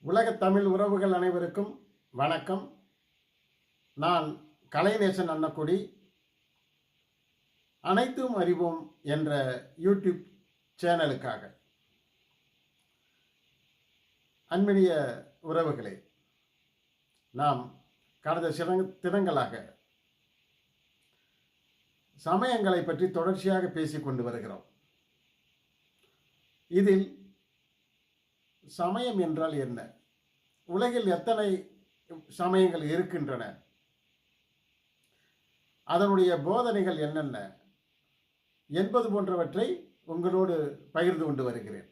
உலகத் தமிழ் உறவுகள் அனைவருக்கும் வணக்கம். நான் கலைநேசன் அன்னக்குடி. அனைத்தும் அறிவோம் என்ற யூடியூப் சேனலுக்காக அன்பினிய உறவுகளே, நாம் கடந்த சில தினங்களாக சமயங்களை பற்றி தொடர்ச்சியாக பேசிக் கொண்டு வருகிறோம். இதில் சமயம் என்றால் என்ன, உலகில் எத்தனை சமயங்கள் இருக்கின்றன, அதனுடைய போதனைகள் என்னென்ன என்பது போன்றவற்றை உங்களோடு பகிர்ந்து கொண்டு வருகிறேன்.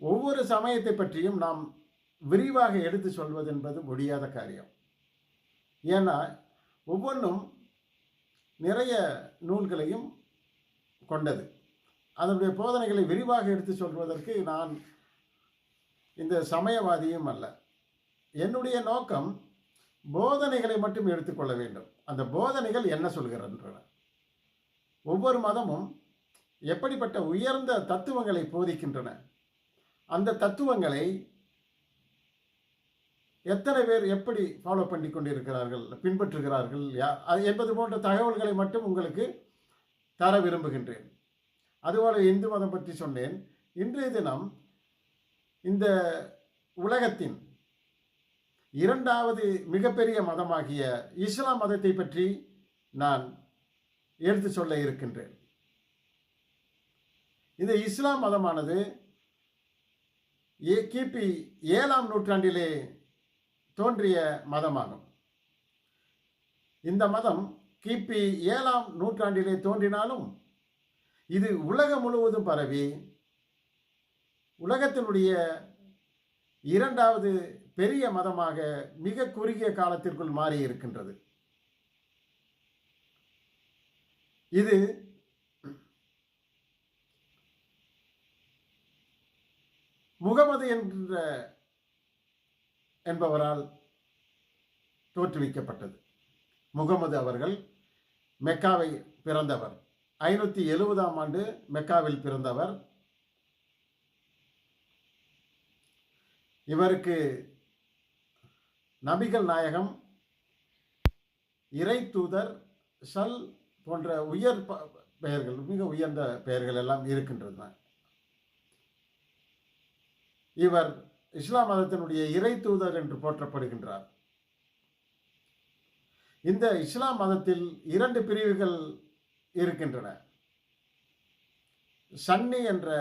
ஒவ்வொரு சமயத்தை பற்றியும் நாம் விரிவாக எடுத்து சொல்வது என்பது முடியாத காரியம். ஏன்னா ஒவ்வொன்றும் நிறைய நூல்களையும் கொண்டது. அதனுடைய போதனைகளை விரிவாக எடுத்து சொல்வதற்கு நான் இந்த சமயவாதியும் அல்ல. என்னுடைய நோக்கம் போதனைகளை மட்டும் எடுத்துக்கொள்ள வேண்டும். அந்த போதனைகள் என்ன சொல்கின்றன, ஒவ்வொரு மதமும் எப்படிப்பட்ட உயர்ந்த தத்துவங்களை போதிக்கின்றன, அந்த தத்துவங்களை எத்தனை பேர் எப்படி ஃபாலோ பண்ணி கொண்டிருக்கிறார்கள், பின்பற்றுகிறார்கள் என்பது போன்ற தகவல்களை மட்டும் உங்களுக்கு தர விரும்புகின்றேன். அதுபோல இந்து மதம் பற்றி சொன்னேன். இன்றைய தினம் இந்த உலகத்தின் இரண்டாவது மிகப்பெரிய மதமாகிய இஸ்லாம் மதத்தை பற்றி நான் எடுத்து சொல்ல இருக்கின்றேன். இந்த இஸ்லாம் மதமானது கிபி 7ஆம் நூற்றாண்டிலே தோன்றிய மதமாகும். இந்த மதம் கிபி 7ஆம் நூற்றாண்டிலே தோன்றினாலும் இது உலகம் முழுவதும் பரவி உலகத்தினுடைய இரண்டாவது பெரிய மதமாக மிக குறுகிய காலத்திற்குள் மாறி இருக்கின்றது. இது முகமது என்பவரால் தோற்றுவிக்கப்பட்டது. முகமது அவர்கள் மெக்காவை பிறந்தவர். 570ஆம் ஆண்டு மெக்காவில் பிறந்தவர். இவருக்கு நபிகள் நாயகம், இறை தூதர், சல் போன்ற உயர் பெயர்கள், மிக உயர்ந்த பெயர்கள் எல்லாம் இருக்கின்றன. இவர் இஸ்லாம் மதத்தினுடைய இறை தூதர் என்று போற்றப்படுகின்றார். இந்த இஸ்லாம் மதத்தில் 2 பிரிவுகள் இருக்கின்றன. சன்னி என்ற